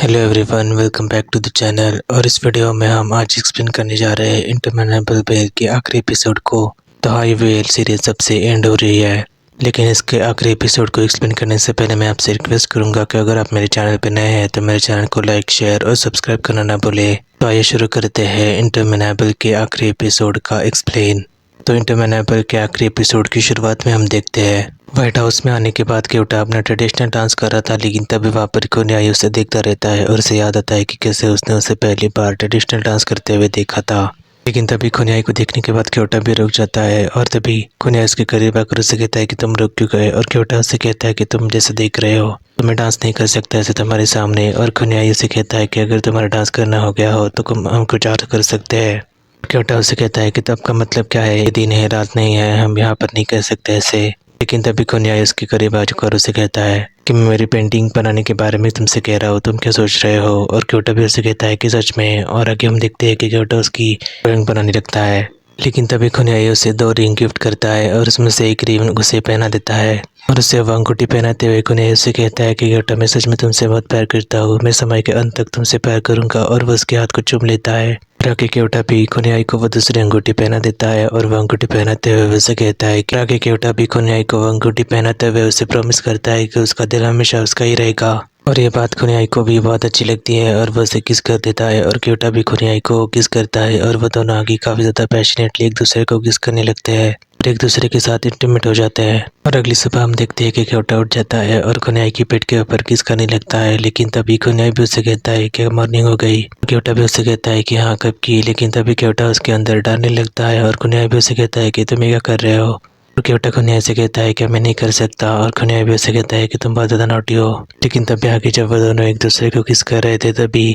Hello everyone, welcome back to the channel. और इस video में हम आज एक्सप्लेन करने जा रहे हैं इंटरमिनेबल वेल के आखिरी एपिसोड को। तो हाई वेल सीरीज अब से एंड हो रही है, लेकिन इसके आखिरी एपिसोड को एक्सप्लेन करने से पहले मैं आपसे रिक्वेस्ट करूंगा कि अगर आप मेरे चैनल पर नए हैं तो मेरे चैनल को लाइक, शेयर और सब्सक्राइब करना ना भूलें। तो आइए शुरू करते हैं इंटरमिनेबल के आखिरी एपिसोड का एक्सप्लेन। तो इंटरमिनेबल के आखिरी एपिसोड की शुरुआत में हम देखते हैं व्हाइट हाउस में आने के बाद क्योटा अपना ट्रेडिशनल डांस कर रहा था, लेकिन तभी वहाँ पर कोन्याई उसे देखता रहता है और उसे याद आता है कि कैसे उसने उसे पहली बार ट्रेडिशनल डांस करते हुए देखा था। लेकिन तभी कोन्याई को देखने के बाद क्योटा भी रुक जाता है और तभी कोन्याई उसके करीब आकर उसे कहता है कि तुम रुक क्यों गए, और क्योटा उसे कहता है कि तुम जैसे देख रहे हो तो मैं डांस नहीं कर सकता ऐसे तुम्हारे सामने। और कोन्याई उसे कहता है कि अगर तुम्हारा डांस करना हो गया हो तो हम कुछ और कर सकते हैं। क्योटा उसे कहता है कि तब का मतलब क्या है, ये दिन है रात नहीं है, हम यहाँ पर नहीं कर सकते ऐसे। लेकिन तभी कोन्याई उसके करीब आ चुका और उसे कहता है कि मैं मेरी पेंटिंग बनाने के बारे में तुमसे कह रहा हूँ, तुम क्या सोच रहे हो। और क्योटा भी उसे कहता है कि सच में। और आगे हम देखते हैं कि क्योटा उसकी ड्राइंग बनाने लगता है। लेकिन तभी कोन्याई उसे 2 रिंग गिफ्ट करता है और उसमें से एक रिंग उसे पहना देता है। और उसे वो अंगूठी पहनाते हुए कोन्याई उसे कहता है कि क्योटा मैं सच में तुमसे बहुत प्यार करता हूँ, मैं समय के अंत तक तुमसे प्यार करूंगा। और वो उसके हाथ को चूम लेता है। राके क्योटा भी कोन्याई को वो दूसरी अंगूठी पहना देता है और वह अंगूठी पहनाते हुए उसे कहता है कि राके क्योटा भी कोन्याई को वो अंगूठी पहनाते हुए उसे प्रॉमिस करता है कि उसका दिल हमेशा उसका ही रहेगा। और ये बात कोन्याई को भी बहुत अच्छी लगती है और वो उसे किस कर देता है और क्योटा भी कोन्याई को किस करता है और वो दोनों आगे काफी ज्यादा पैशनेटली एक दूसरे को किस करने लगते हैं और एक दूसरे के साथ इंटीमेट हो जाते हैं। और अगली सुबह हम देखते हैं कि क्योटा उठ जाता है और कोन्याई की पेट के ऊपर किस करने लगता है। लेकिन तभी कोन्याई भी उसे कहता है कि मॉर्निंग हो गई। क्योटा भी उसे कहता है कि हाँ कब की। लेकिन तभी क्योटा उसके अंदर डालने लगता है और कोन्याई भी उसे कहता है कि तुम ये क्या कर रहे हो। और क्योटा कोन्याई से कहता है कि मैं नहीं कर सकता और कोन्याई भी उसे कहता है कि तुम बहुत ज़्यादा नॉटी हो। लेकिन तभी आगे जब वो दोनों एक दूसरे को किस कर रहे थे तभी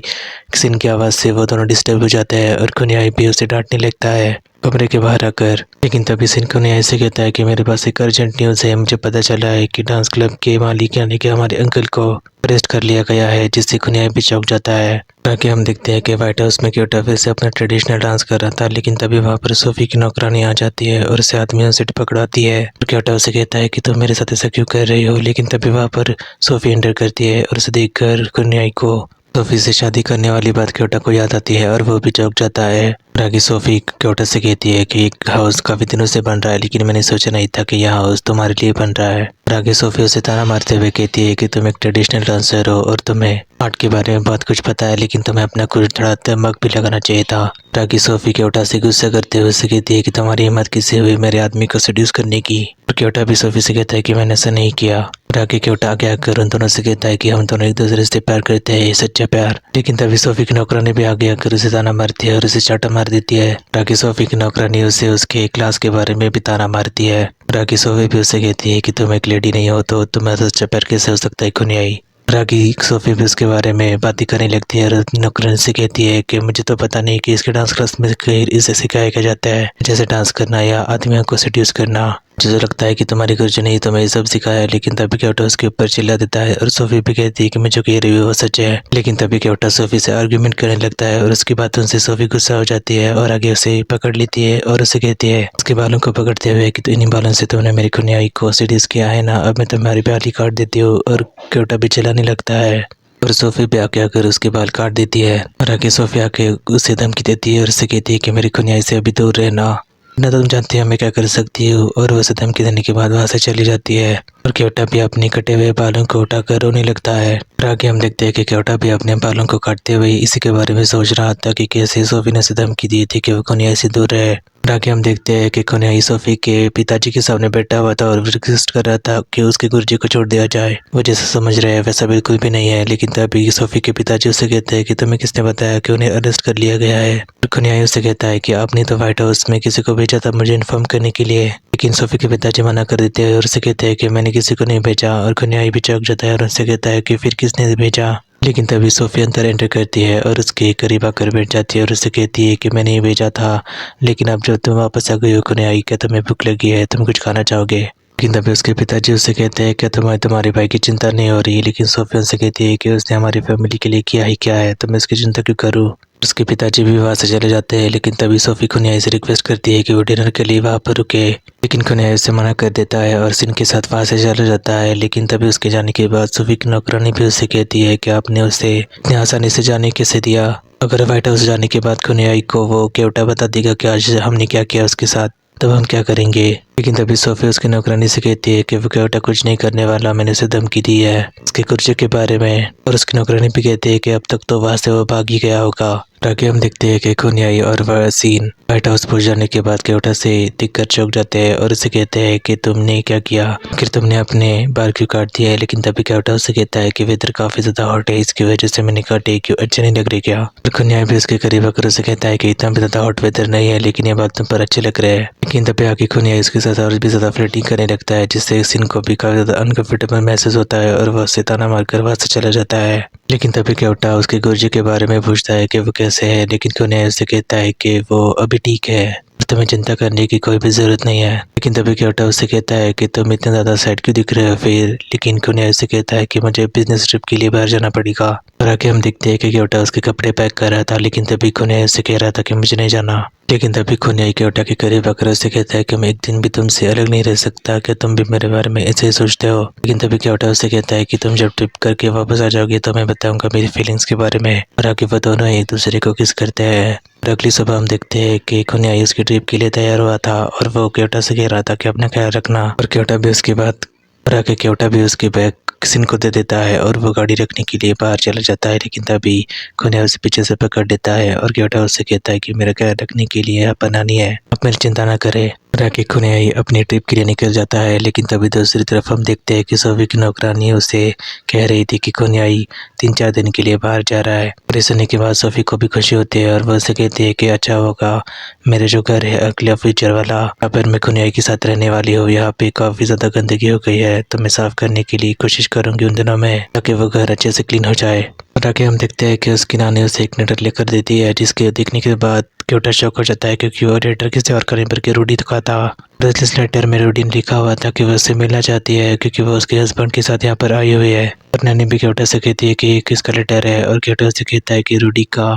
किसी की आवाज़ से वो दोनों डिस्टर्ब हो जाते हैं और कोन्याई भी उसे डांटने लगता है कमरे के बाहर आकर। लेकिन तभी सिन कोन्याई से कहता है कि मेरे पास एक अर्जेंट न्यूज़ है, मुझे पता चला है कि डांस क्लब के मालिक यानी कि हमारे अंकल को अरेस्ट कर लिया गया है, जिससे कोन्याई भी चौंक जाता है। आगे हम देखते हैं कि व्हाइट हाउस में क्योटा फिर से अपना ट्रेडिशनल डांस कर रहा था, लेकिन तभी वहाँ पर सोफी की नौकरानी आ जाती है और उसे आदमियों से पकड़ाती है। और क्योटा उसे कहता है कि तुम मेरे साथ ऐसा क्यों कर रही हो। लेकिन तभी वहाँ पर सोफी एंटर करती है और उसे देखकर कोन्याई को सोफी से शादी करने वाली बात क्योटा को याद आती है और वो भी चौंक जाता है। और आगे सोफी क्योटा से कहती है कि एक हाउस काफी दिनों से बन रहा है, लेकिन मैंने सोचा नहीं था कि यह हाउस तुम्हारे लिए बन रहा है। और आगे सोफी उसे ताना मारते हुए कहती है कि तुम एक ट्रेडिशनल डांसर हो और तुम्हें आर्ट के बारे में बहुत कुछ पता है, लेकिन तुम्हें अपना कुछ थोड़ा दिमाग भी लगाना चाहिए था। और आगे सोफी क्योटा से गुस्सा करते हुए उसे कहती है कि तुम्हारी हिम्मत किसी हुई मेरे आदमी को सेड्यूस करने की। और क्योटा भी सोफी से कहता है कि मैंने ऐसा नहीं किया। और आगे क्योटा आगे आकर उन दोनों से कहता है कि हम दोनों एक दूसरे से प्यार करते हैं, सच्चा प्यार। लेकिन तभी सोफी की नौकरानी भी आगे आकर उसे ताना मारती है और उसे चाटा मार देती है। आगे सोफी की नौकरानी उसे उसके क्लास के बारे में भी ताना मारती है। और आगे सोफी भी उसे कहती है कि तुम एक लेडी नहीं हो तो तुम्हें सच्चा प्यार कैसे हो सकता है कोन्याई। और आगे सोफी भी उसके बारे में बातें करने लगती है और नौकरानी से कहती है कि मुझे तो पता नहीं कि इसके डांस क्लास में इसे सिखाया जाता है जैसे डांस करना या आदमियों को सेड्यूस करना। मुझे तो लगता है कि तुम्हारी गुरुजी ने तुम्हें ये सब सिखाया। लेकिन तभी क्योटा उसके ऊपर चिल्ला देता है और सोफी भी कहती है कि मैं जो कह रही हूँ वो सच है। लेकिन तभी क्योटा सोफी से आर्ग्यूमेंट करने लगता है और उसकी बातों से सोफी गुस्सा हो जाती है और आगे उसे पकड़ लेती है और उसे कहती है उसके बालों को पकड़ते हुए कि इन्हीं बालों से तुमने मेरी कोन्याई को सीरीज किया है ना, अब मैं तुम्हारी प्याली काट देती हूँ। और क्योटा भी चिल्लाने लगता है और सोफी भी आके आकर उसके बाल काट देती है। और आगे सोफी आके उसे धमकी देती है और उसे कहती है कि मेरी कोन्याई से अभी दूर रहना, ना तुम जानती हो मैं क्या कर सकती हूँ। और वह धमकी देने के बाद वहाँ से चली जाती है और क्योटा भी अपने कटे हुए बालों को उठाकर रोने लगता है। और आगे हम देखते हैं कि क्योटा भी अपने बालों को काटते हुए इसी के बारे में सोच रहा था कि कैसे सोफी ने उसे धमकी दी थी कि वो कोन्याई से दूर रहे। और आगे हम देखते हैं कि कोन्याई सोफी के पिताजी के सामने बैठा हुआ था और रिक्वेस्ट कर रहा था कि उसके गुरुजी को छोड़ दिया जाए। वो जैसा समझ रहे हैं वैसा बिल्कुल भी नहीं है। लेकिन तभी सोफी के पिताजी उसे कहते हैं कि तुम्हें किसने बताया कि उन्हें अरेस्ट कर लिया गया है। और कोन्याई उसे कहता है कि आपने तो व्हाइट हाउस में किसी को भेजा था मुझे इन्फॉर्म करने के लिए। लेकिन सोफी के पिताजी मना कर देते हैं और उसे कहते हैं कि मैंने किसी को नहीं भेजा। और कोन्याई भी चौंक जाता है और उनसे कहता है कि फिर किसने भेजा। लेकिन तभी सोफी अंदर एंटर करती है और उसके करीब आकर बैठ जाती है और उसे कहती है कि मैंने ये भेजा था, लेकिन अब जब तुम वापस आ गई हो कोन्याई, क्या तुम्हें भूख लगी है, तुम कुछ खाना चाहोगे। लेकिन तभी उसके पिताजी उससे कहते हैं कि तुम्हारे भाई की चिंता नहीं हो रही। लेकिन सोफी उनसे कहती है कि उसने हमारी फैमिली के लिए किया ही क्या है, तो मैं उसकी चिंता क्यों करूँ। उसके पिताजी भी वहाँ से चले जाते हैं, लेकिन तभी सोफी खुन्याई से रिक्वेस्ट करती है कि वो डिनर के लिए वहाँ पर रुके, लेकिन खुन्याई उसे मना कर देता है और सिन के साथ वहाँ से चला जाता है। लेकिन तभी उसके जाने के बाद सोफी की नौकरानी भी उसे कहती है कि आपने उसे इतनी आसानी से जाने कैसे दिया। अगर व्हाइट हाउस जाने के बाद खुन्याई को वो केवटा बता देगा कि आज हमने क्या किया उसके साथ, तब हम क्या करेंगे। लेकिन तभी सोफी उसकी नौकरानी से कहती है कि वो केवटा कुछ नहीं करने वाला, मैंने उसे धमकी दी है उसके कुर्सी के बारे में। और उसकी नौकरानी भी कहती है कि अब तक तो वहाँ से वो भाग ही गया होगा। आगे हम देखते हैं कि खुन्याई और वह सीन व्हाइट हाउस पहुंच जाने के बाद केवटा से दिखकर चौंक जाते हैं और उसे कहते हैं कि तुमने क्या किया, आखिर तुमने अपने बाल क्यों काट दिया है। लेकिन तभी केवटा उसे कहता है कि वेदर काफी ज्यादा हॉट है, इसकी वजह से मैंने काटे, क्यों अच्छा नहीं लग रही क्या। और खुन्याई भी उसके करीब आकर उसे कहता है कि इतना भी ज्यादा हॉट वेदर नहीं है, लेकिन ये बात तुम पर अच्छे लग रहे हैं। लेकिन तभी आगे खुन्याई उसके साथ और भी ज्यादा फ्लर्टिंग करने लगता है, जिससे सीन को भी काफी ज्यादा अनकंफर्टेबल महसूस होता है और वह उसे ताना मारकर वहां से चला जाता है। लेकिन तभी केवटा उसके गुरुजी के बारे में पूछता है कि वो कैसे है, लेकिन खुन्याई उसे कहता है कि वो अभी ठीक है, तुम्हें चिंता करने की कोई भी जरूरत नहीं है। लेकिन तभी केवटा उससे कहता है कि तुम इतने ज्यादा सैड क्यों दिख रहे हो फिर। लेकिन खुन्याई उसे कहता है कि मुझे बिजनेस ट्रिप के लिए बाहर जाना पड़ेगा। और आगे हम देखते हैं कि केवटा उसके कपड़े पैक कर रहा था, लेकिन तभी खुन्याई उससे कह रहा था कि मुझे नहीं जाना। लेकिन तभी खुन्याई केवटा के करीब आकर उससे कहता है कि मैं एक दिन भी तुमसे अलग नहीं रह सकता, क्या तुम भी मेरे बारे में ऐसे ही सोचते हो। लेकिन तभी केवटा उससे कहता है कि तुम जब ट्रिप करके वापस आ जाओगे तो मैं बताऊंगा मेरी फीलिंग्स के बारे में। और आगे वो दोनों एक दूसरे को किस करते हैं। और अगली सुबह हम देखते हैं कि खुन्याई उसकी ट्रिप के लिए तैयार हुआ था और वो केवटा से कह रहा था कि अपना ख्याल रखना। और केवटा भी उसकी बात और आगे केवटा भी उसकी बैग किसी को दे देता है और वो गाड़ी रखने के लिए बाहर चला जाता है। लेकिन तभी खुन्याई उसे पीछे से पकड़ देता है और केवटा उससे कहता है कि मेरा ख्याल रखने के लिए आप बनानी है, आप मेरी चिंता ना करें। और आगे खुन्याई अपनी ट्रिप के लिए निकल जाता है। लेकिन तभी दूसरी तरफ हम देखते हैं कि सोफी की नौकरानी उसे कह रही थी कि खुन्याई 3-4 दिन के लिए बाहर जा रहा है। और इस सुनने के बाद सोफी को भी खुशी होती है और वो उसे कहती है कि अच्छा होगा, मेरे जो घर है अगले फ्यूचर वाला, यहाँ पर मैं खुन्याई के साथ रहने वाली हूँ। यहाँ पे काफी ज्यादा गंदगी हो गई है, तो मैं साफ करने के लिए कोशिश करूंगी उन दिनों में, ताकि वो घर अच्छे से क्लीन हो जाए। और आगे हम देखते हैं कि उसकी नानी उसे एक लेटर लेकर देती है, जिसके देखने के बाद केवटा शौक हो जाता है, क्योंकि वो लेटर किसी और करीब के रूडी का था। इस लेटर में रूडी ने लिखा हुआ था कि वो उससे मिलना चाहती है, क्योंकि वो उसके हस्बैंड के साथ यहाँ पर आई हुई है। और नानी भी केवटा से कहती है कि किसका लेटर है, और केवटा से कहता है कि रूडी का।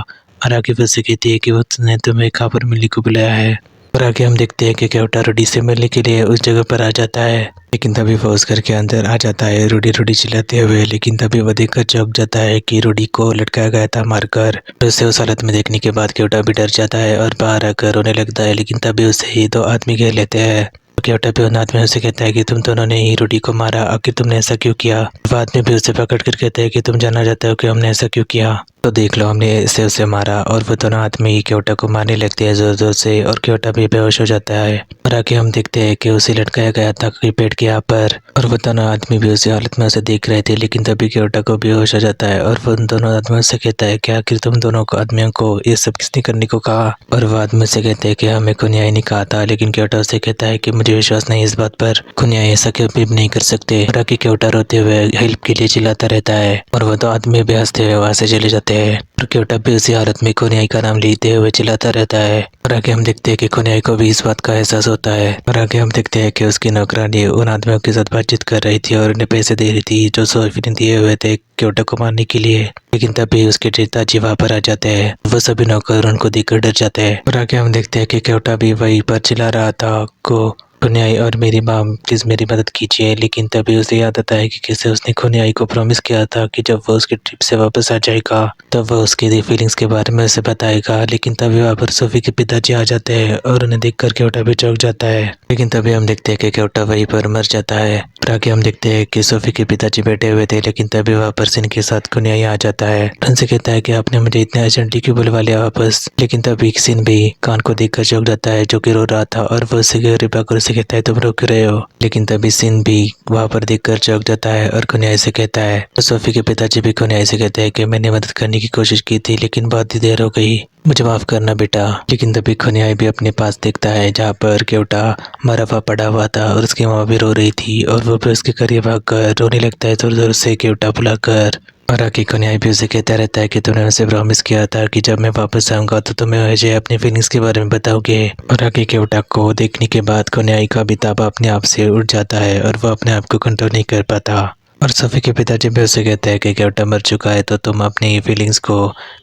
और आगे वो से कहती है कि उसने तुम्हें कहाँ पर मिलने को बुलाया है। और आगे हम देखते हैं कि केवटा रूडी से मिलने के लिए उस जगह पर आ जाता है। लेकिन तभी वो उस घर के अंदर आ जाता है रूडी रूडी चिल्लाते हुए। लेकिन तभी वो देखकर चौंक जाता है कि रूडी को लटकाया गया था मारकर। उसे उस हालत में देखने के बाद केवटा भी डर जाता है और बाहर आकर रोने लगता है। लेकिन तभी उसे ही 2 आदमी घेर लेते हैं। केवटा भी उन आदमियों से कहता है कि तुम दोनों ने ही रूडी को मारा, आखिर तुमने ऐसा क्यों किया। वो आदमी भी उसे पकड़ कर कहते हैं कि तुम जानना चाहते हो कि हमने ऐसा क्यों किया, तो देख लो, हमने ऐसे उसे मारा। और वो दोनों आदमी केवटा को मारने लगते हैं जोर जोर से, और केवटा भी बेहोश हो जाता है। और आगे हम देखते हैं कि उसे लटकाया गया था पेड़ के यहाँ पर, और वो दोनों आदमी भी उसी हालत में उसे देख रहे थे। लेकिन तभी केवटा को बेहोश हो जाता है और वो उन दोनों आदमियों से कहता है कि आखिर तुम दोनों को आदमियों को ये सब किसने करने को कहा। और वो आदमी से कहते हैं कि हमें खुन्याई ने कहा था। लेकिन केवटा उसे कहता है कि मुझे विश्वास नहीं इस बात पर, खुन्याई ऐसा कभी भी नहीं कर सकते। और आगे केवटा रोते हुए हेल्प के लिए चिल्लाता रहता है, और वो 2 आदमी भी हंसते हुए वहां से चले जाते हैं। और केवटा भी उसी हालत में खुन्याई का नाम लेते हुए चिल्लाता रहता है। और आगे हम देखते हैं कि खुन्याई को भी इस बात का एहसास होता है। और आगे हम देखते हैं कि उसकी नौकरानी उन आदमियों के साथ बातचीत कर रही थी और उन्हें पैसे दे रही थी जो सोफी ने दिए हुए थे केवटा को मारने के लिए। लेकिन तभी उसके पिताजी वहां पर आ जाते हैं। वो सभी नौकर उनको देखकर डर जाते हैं। और आगे हम देखते हैं कि केवटा भी वहीं पर चिल्ला रहा था को खुन्याई और मेरी माँ प्लीज मेरी मदद कीजिए। लेकिन तभी उसे याद आता है कि कैसे उसने खुन्याई को प्रॉमिस किया था कि जब वो उसकी ट्रिप से वापस आ जाएगा तब वो उसकी फीलिंग्स के बारे में उसे बताएगा। लेकिन तभी वहाँ पर सोफी के पिताजी आ जाते हैं और उन्हें देखकर केवटा भी चौंक जाता है। लेकिन तभी हम देखते हैं कि केवटा वहीं पर मर जाता है। और आगे हम देखते हैं कि सोफी के पिताजी बैठे हुए थे। लेकिन तभी वहाँ पर सिन के साथ खुन्याई आ जाता है। उनसे कहता है कि आपने मुझे इतने अर्जेंटली क्यों बुलवा लिया वापस। लेकिन तभी सिन भी कान को देखकर चौंक जाता है, जो कि रो रहा था, और वो उसे करीब आकर उसे कहता है तुम रो क्यों रहे हो। लेकिन तभी सिन भी वहाँ पर देखकर चौंक जाता है और खुन्याई से कहता है, तो सोफी के पिताजी भी खुन्याई से कहते हैं कि मैंने मदद करने की कोशिश की थी, लेकिन बहुत ही देर हो गई, मुझे माफ करना बेटा। लेकिन तभी खुन्याई भी अपने पास देखता है जहाँ पर केवटा मरा हुआ पड़ा हुआ था और उसकी माँ भी रो रही थी, और वो भी उसके करीब आकर रोने लगता है जोर जोर से केवटा बुलाकर। और आगे खुन्याई भी उसे कहता रहता है कि तूने उसे प्रॉमिस किया था कि जब मैं वापस आऊंगा तो तुम्हें मुझे अपनी फीलिंग्स के बारे में बताओगे। और आगे केवटा को देखने के बाद खुन्याई का भी ताबा अपने आप से उठ जाता है और वो अपने आप को कंट्रोल नहीं कर पाता। और सोफी के पिताजी भी उससे कहते हैं कि केवटा मर चुका है तो तुम अपनी फीलिंग्स को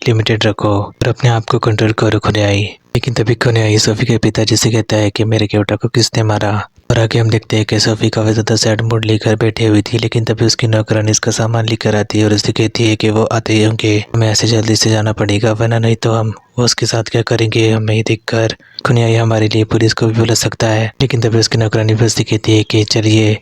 लिमिटेड रखो और अपने आप को कंट्रोल करो खुनयाई। लेकिन तभी खुनयाई सोफी के पिताजी से कहता है कि मेरे केवटा को किसने मारा। और आगे हम देखते हैं कि सोफी काफी ज्यादा सैड मूड लेकर बैठी हुई थी, लेकिन तभी उसकी नौकरानी इसका सामान लेकर आती है और उससे कहती है कि वो आते ही होंगे, हमें ऐसे जल्दी से जाना पड़ेगा वरना नहीं तो हम वो उसके साथ क्या करेंगे। हमें ही देखकर खुनयाई हमारे लिए पुलिस को भी बुला सकता है। लेकिन तभी उसकी नौकरानी भी उससे कहती है कि चलिए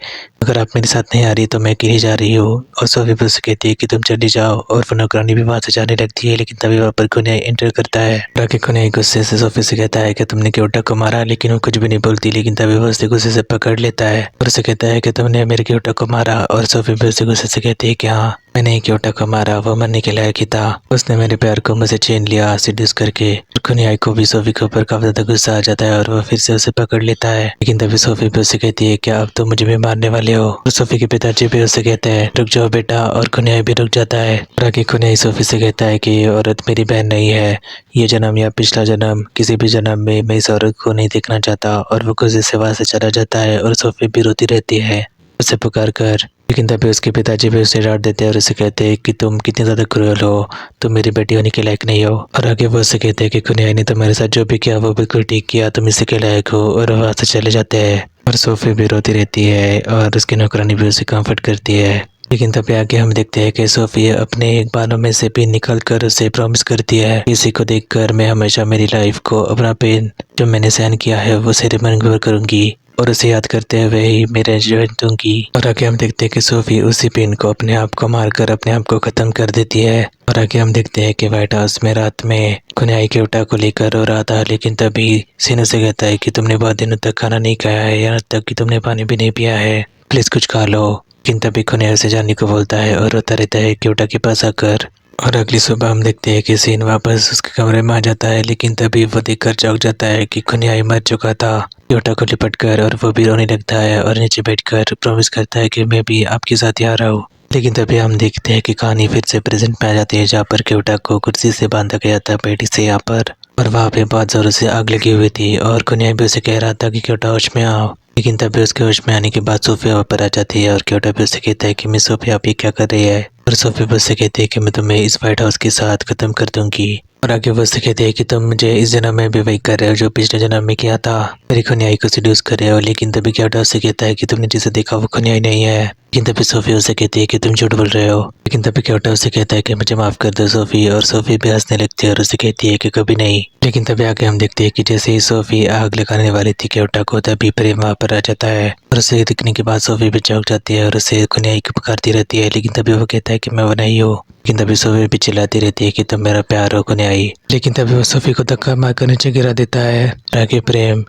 अगर आप मेरे साथ नहीं आ रही तो मैं अकेली जा रही हूँ। और सोफी भी उससे कहती है कि तुम चली जाओ और वो नौकरानी भी वहाँ से जाने लगती है। लेकिन तभी वहाँ पर खुनयाई एंटर करता है। ताकि खुनयाई गुस्से से सोफी से कहता है कि तुमने केवटा को मारा, लेकिन वो कुछ भी नहीं बोलती। लेकिन तभी वो उसे गुस्से से पकड़ लेता है और उसे कहता है कि तुमने मेरे केवटा को मारा। और सोफी भी उसे गुस्से से कहती है कि हाँ मैंने केवटा को मारा, वो मरने के लायक ही था, उसने मेरे प्यार को मुझसे छीन लिया सीड्यूस करके। खुनयाई को भी सोफी के ऊपर काफी ज्यादा गुस्सा आ जाता है और वो फिर से उसे पकड़ लेता है। लेकिन तभी सोफी भी उसे कहती है कि अब तो मुझे भी मारने वाले हो। और सोफी के पिताजी भी उसे कहते हैं रुक जाओ बेटा, और खुनयाई भी रुक जाता है। और आगे खुनयाई सोफी से कहता है कि ये औरत मेरी बहन नहीं है, ये जन्म या पिछला जन्म किसी भी जन्म में मैं इस औरत को नहीं देखना चाहता। और वो गुस्से से वहां से चला जाता है और सोफी भी रोती रहती है उसे पुकार कर। लेकिन तभी उसके पिताजी भी उसे डांट देते हैं और उसे कहते हैं कि तुम कितनी ज़्यादा क्रूएल हो, तुम मेरी बेटी होने के लायक नहीं हो। और आगे वो उसे कहते हैं कि खुनयाई ने तुम्हारे साथ जो भी किया वो बिल्कुल ठीक किया, तुम इसी के लायक हो। और वहाँ से चले जाते हैं और सोफी भी रोती रहती है और उसकी नौकरानी भी उसे कंफर्ट करती है। लेकिन तभी आगे हम देखते हैं कि सोफी अपने बालों में से पिन निकाल कर उसे प्रॉमिस करती है इसी को देखकर मैं हमेशा मेरी लाइफ को अपना पेन जो मैंने सहन किया है वो से रिमेंबर करूंगी और उसे याद करते हुए ही मेरे जीवन दूंगी। और आगे हम देखते हैं कि सोफी उसी पिन को अपने आप को मारकर अपने आप को खत्म कर देती है। और आगे हम देखते हैं कि व्हाइट हाउस में रात में खुनयाई केवटा को लेकर रो रहा था। लेकिन तभी सीन उसे कहता है कि तुमने बहुत दिनों तक खाना नहीं खाया है, यहाँ तक कि तुमने पानी भी नहीं पिया है, प्लीज कुछ खा लो। लेकिन तभी खुनयाई उसे जाने को बोलता है और रोता रहता है केवटा के पास आकर। और अगली सुबह हम देखते हैं कि सीन वापस उसके कमरे में आ जाता है। लेकिन तभी वो देखकर चौंक जाता है कि खुनयाई मर चुका था केवटा को लिपट कर, और वो भी रोने लगता है और नीचे बैठकर प्रॉमिस करता है कि मैं भी आपके साथ ही आ रहा हूँ। लेकिन तभी हम देखते हैं कि कहानी फिर से प्रेजेंट में आ जाती है जहाँ पर केवटा को कुर्सी से बांधा गया था पेटी से यहाँ पर, और वहाँ पे बहुत जोरों से आग लगी हुई थी। और खुनयाई भी उसे कह रहा था कि केवटा होश में आओ। लेकिन तभी उसके होश में आने के बाद सोफिया वहाँ पर आ जाती है और केवटा भी उसे कहता है कि मिस सोफिया आप ये क्या कर रही है। और सोफी भी उससे कहती है कि मैं तुम्हें इस व्हाइट हाउस के साथ खत्म कर दूंगी। और आगे वो उससे कहती है कि तुम मुझे इस जन्म में भी वही कर रहे हो जो पिछले जन्म में किया था, मेरी खुनयाई को सीड्यूस कर रहे हो। लेकिन तभी केवटा उससे कहता है कि तुमने जिसे देखा वो खुनयाई नहीं है। लेकिन तभी सोफी उसे कहती है कि तुम झूठ बोल रहे हो। लेकिन तभी केवटा उसे कहता है कि मुझे माफ कर दो सोफी। और सोफी भी हंसने लगती है और उसे कहती है कि कभी नहीं। लेकिन तभी आगे हम देखते हैं कि जैसे ही सोफी आग लगाने वाली थी केवटा को, तभी प्रेम वहाँ पर आ जाता है और उसे दिखने के बाद सोफी भी चौंक जाती है और उसे खुनयाई को पुकारती रहती है। लेकिन तभी वो कहता है कि मैं वो नहीं हूँ। लेकिन तभी सोफी भी चिल्लाती रहती है कि तुम मेरा प्यार हो खुनयाई। लेकिन तभी वो सोफी को धक्का मारकर नीचे गिरा देता है ताकि प्रेम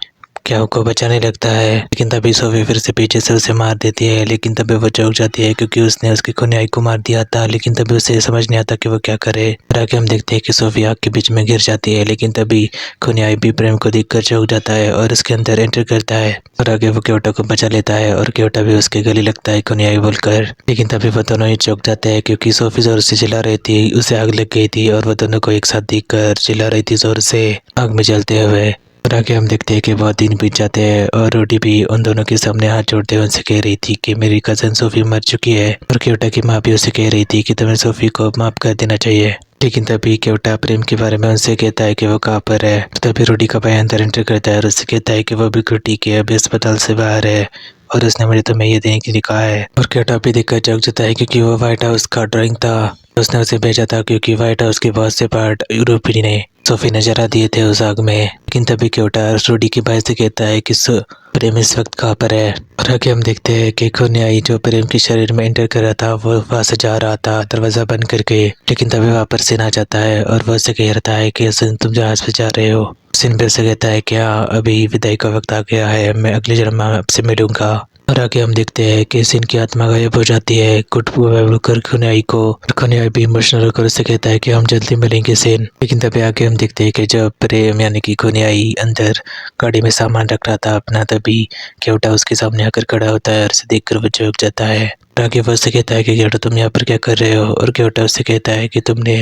क्या को बचाने लगता है। लेकिन तभी सोफी फिर से पीछे से उसे मार देती है। लेकिन तभी वो चौंक जाती है क्योंकि उसने उसकी खुनयाई को मार दिया था। लेकिन तभी उसे समझ नहीं आता कि वो क्या करे। और आगे हम देखते हैं कि सोफी आग के बीच में गिर जाती है। लेकिन तभी खुनयाई भी प्रेम को देखकर चौंक जाता है और उसके अंदर एंटर करता है और आगे वो केवटा को बचा लेता है और केवटा भी उसके गले लगता है खुनयाई बोलकर। लेकिन तभी वो दोनों ही चौंक जाते हैं क्योंकि सोफी जोर से चिल्ला रही थी, उसे आग लग गई थी और वो दोनों को एक साथ देखकर चिल्ला रही थी जोर से आग में जलते हुए। और आगे हम देखते हैं कि बहुत दिन बीत जाते हैं और रोटी भी उन दोनों के सामने हाथ जोड़ते हुए उनसे कह रही थी कि मेरी कजन सोफी मर चुकी है। और केवटा की माँ भी उसे कह रही थी कि तुम्हें सोफी को माफ कर देना चाहिए। लेकिन तभी केवटा प्रेम के बारे में उनसे कहता है कि वो कहाँ पर है। तभी रूडी का भाई अंदर एंटर करता है और उससे कहता है कि वो बिल्कुल ठीक है, अभी अस्पताल से बाहर है और उसने मुझे तुम्हें ये देने के लिए कहा है। और केवटा भी देखकर चौंक जाता है क्योंकि वो व्हाइट हाउस का ड्राइंग था, उसने उसे भेजा था क्योंकि व्हाइट हाउस के बहुत से पार्ट यूरोपी ने सोफी ने जला दिए थे उस आग में। लेकिन तभी केवटा रूडी के भाई से कहता है कि प्रेम इस वक्त कहाँ पर है। और आगे हम देखते हैं कि खुनयाई जो प्रेम के शरीर में एंटर कर रहा था वो वहां से जा रहा था दरवाजा बंद करके। लेकिन तभी वहां पर सिन आ जाता है और वो उससे कह रहा है कि सिन तुम जहाज पे जा रहे हो। सिन फिर से कहता है क्या अभी विदाई का वक्त आ गया है, मैं अगले जन्म में आपसे मिलूंगा। और आगे हम देखते हैं कि सिन की आत्मा गायब हो जाती है कर खुनयाई को। खुनयाई भी इमोशनल होकर उससे कहता है कि हम जल्दी मिलेंगे सिन। लेकिन तभी आगे हम देखते हैं कि जब प्रेम यानी कि खुनयाई अंदर गाड़ी में सामान रख रहा था अपना, तभी केवटा उसके सामने आकर खड़ा होता है और उसे देखकर वो चौंक जाता है। आगे वो उससे कहता है कि क्योटा तुम यहाँ पर क्या कर रहे हो, और क्योटा उससे कहता है कि तुमने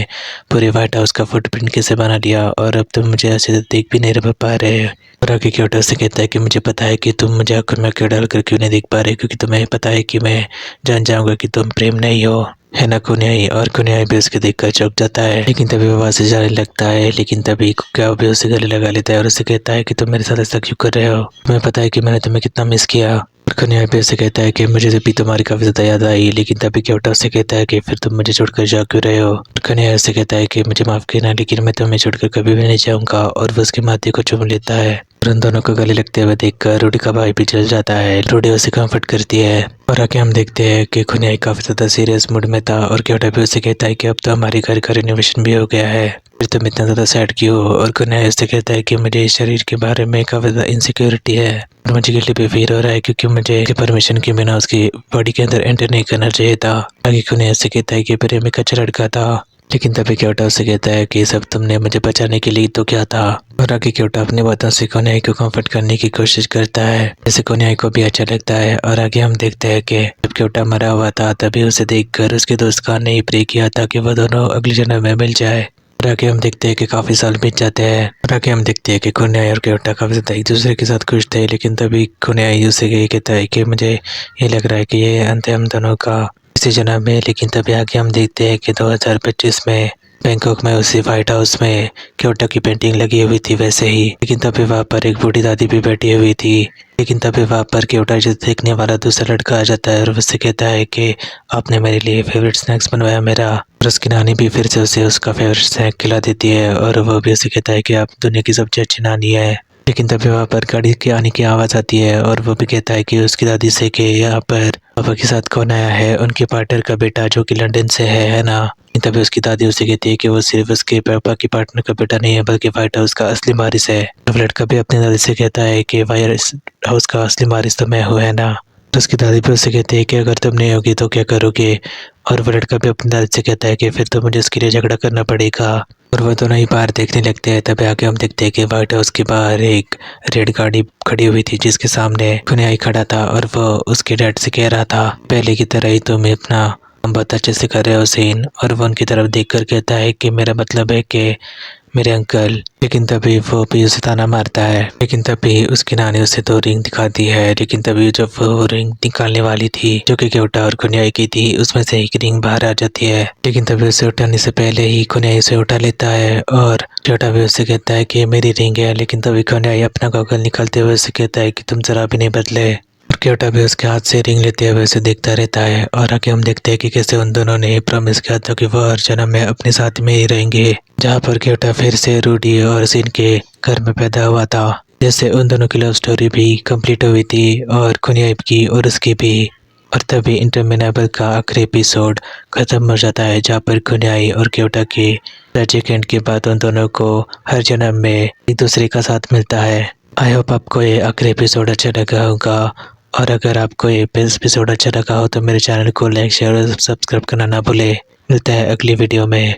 पूरे व्हाइट हाउस का फुटप्रिंट कैसे बना लिया और अब तुम मुझे ऐसे देख भी नहीं पा रहे। और आगे क्योटा उससे कहता है कि मुझे पता है कि तुम मुझे आंखों में आंखें डालकर क्यों नहीं देख पा रहे, क्योंकि तुम्हें पता है कि मैं जान जाऊंगा कि तुम प्रेम नहीं हो, है ना कुन्याई। और कुन्याई भी उसके देखकर चौंक जाता है, लेकिन तभी वो वहाँ से जाने लगता है। लेकिन तभी क्या भी उसे गले लगा लेता है और उसे कहता है कि तुम मेरे साथ ऐसा क्यों कर रहे हो, तुम्हें पता है कि मैंने तुम्हें कितना मिस किया। और कुन्याई भी उसे कहता है कि मुझे भी तुम्हारी काफी ज्यादा याद आई, लेकिन तभी क्योटा उससे कहता है कि फिर तुम मुझे छोड़कर जा क्यों रहे हो। और कुन्याई उससे कहता है कि मुझे माफ करना, लेकिन मैं तुम्हें छोड़कर कभी भी नहीं जाऊंगा, और वो उसके माथे को चूम लेता है। और उन दोनों को गले लगते हुए देखकर रूडी का भाई भी चल जाता है। रूडी उसे कंफर्ट करती है और आगे हम देखते हैं कि कुन्याई काफी ज्यादा सीरियस मूड में था, और क्योटा भी उसे कहता है कि अब तो हमारे घर का रिनोवेशन भी हो गया है, फिर तुम इतना ज्यादा सैड क्यों हो। और कुन्याई उससे कहता है कि मुझे इस शरीर के बारे में काफी ज्यादा इनसिक्योरिटी है और मुझे गिल्टी भी फील हो रहा है, क्योंकि मुझे परमिशन के बिना उसकी बॉडी के अंदर एंटर नहीं करना चाहिए था। आगे कुन्याई उससे कहता है कि प्रेमिक अच्छा लड़का था, लेकिन तभी क्योटा उससे कहता है कि सब तुमने मुझे बचाने के लिए तो क्या था। और आगे क्योटा अपनी बातों से कुन्याई को कंफर्ट करने की कोशिश करता है, जैसे कुन्याई को भी अच्छा लगता है। और आगे हम देखते हैं कि जब क्योटा मरा हुआ था तभी उसे देखकर उसके दोस्त खान ने प्रे किया था कि वह दोनों अगले जन्म में मिल जाए। और आगे हम देखते हैं कि काफी साल बीत जाते हैं, और आगे हम देखते हैं कि कुन्याई और क्योटा काफी ज्यादा एक दूसरे के साथ खुश थे। लेकिन तभी कुन्याई उसे ये कहता है कि मुझे ये लग रहा है कि ये अंत है हम दोनों का इसी जन्म में। लेकिन तभी आगे हम देखते हैं कि 2025 में बैंकॉक में उसी व्हाइट हाउस में क्योटा की पेंटिंग लगी हुई थी वैसे ही, लेकिन तभी वहाँ पर एक बूढ़ी दादी भी बैठी हुई थी। लेकिन तभी वहाँ पर क्योटा जो देखने वाला दूसरा लड़का आ जाता है और उससे कहता है कि आपने मेरे लिए फेवरेट स्नैक्स बनवाया मेरा। और उसकी नानी भी फिर से उसे उसका फेवरेट स्नैक खिला देती है, और वो भी उसे कहता है कि आप दुनिया की सबसे अच्छी नानी है। लेकिन तभी वहाँ पर गाड़ी के आने की आवाज़ आती है, और वो भी कहता है कि उसकी दादी से कि यहाँ पर पापा के साथ कौन आया है, उनके पार्टनर का बेटा जो कि लंदन से है ना। तभी उसकी दादी उसे कहती है कि वो सिर्फ उसके पापा के पार्टनर का बेटा नहीं है, बल्कि व्हाइट हाउस का असली वारिस है। तब लड़का भी अपनी दादी से कहता है कि व्हाइट हाउस का असली वारिस तो मैं हूँ, है ना। तो उसकी दादी भी उससे कहती है कि अगर तुम नहीं होगी तो क्या करोगे। और वो लड़का भी अपनी दादी से कहता है कि फिर तो मुझे उसके लिए झगड़ा करना पड़ेगा। और वो दोनों ही बाहर देखने लगते हैं। तभी आगे हम देखते हैं कि व्हाइट हाउस के बाहर एक रेड गाड़ी खड़ी हुई थी, जिसके सामने कुन्याई खड़ा था, और वो उसके डैड से कह रहा था पहले की तरह ही तुम अपना बहुत अच्छे से कर रहे हो सीन। और वो उनकी तरफ देख कर कहता है कि मेरा मतलब है कि मेरे अंकल। लेकिन तभी वो भी उसे ताना मारता है। लेकिन तभी उसकी नानी उसे 2 रिंग दिखाती है। लेकिन तभी जब वो रिंग निकालने वाली थी जो कि क्योटा और कुन्याई की थी, उसमें से एक रिंग बाहर आ जाती है। लेकिन तभी उसे उठाने से पहले ही कुन्याई उसे उठा लेता है, और क्योटा भी उससे कहता है कि मेरी रिंग है। लेकिन तभी कुन्याई अपना गॉगल निकालते हुए उसे कहता है कि तुम जरा भी नहीं बदले। क्योटा भी उसके हाथ से रिंग लेते हुए उसे देखता रहता है। और आगे हम देखते हैं कि कैसे उन दोनों ने प्रॉमिस किया था कि वो हर जन्म में अपने साथ में ही रहेंगे, जहाँ पर क्योटा फिर से रूडी और सिन के घर में पैदा हुआ था। जैसे उन दोनों की लव स्टोरी भी कंप्लीट हुई थी, और कुन्याई की और उसकी भी। और तभी इंटरमिनेबल का आखिरी एपिसोड खत्म हो जाता है, जहाँ पर कुन्याई और क्योटा के ट्रेजिक एंड के बाद उन दोनों को हर जन्म में एक दूसरे का साथ मिलता है। आई होप आपको ये आखिरी एपिसोड अच्छा लगा होगा, और अगर आपको ये एपिसोड अच्छा लगा हो तो मेरे चैनल को लाइक शेयर और सब्सक्राइब करना ना भूले। मिलता है अगली वीडियो में।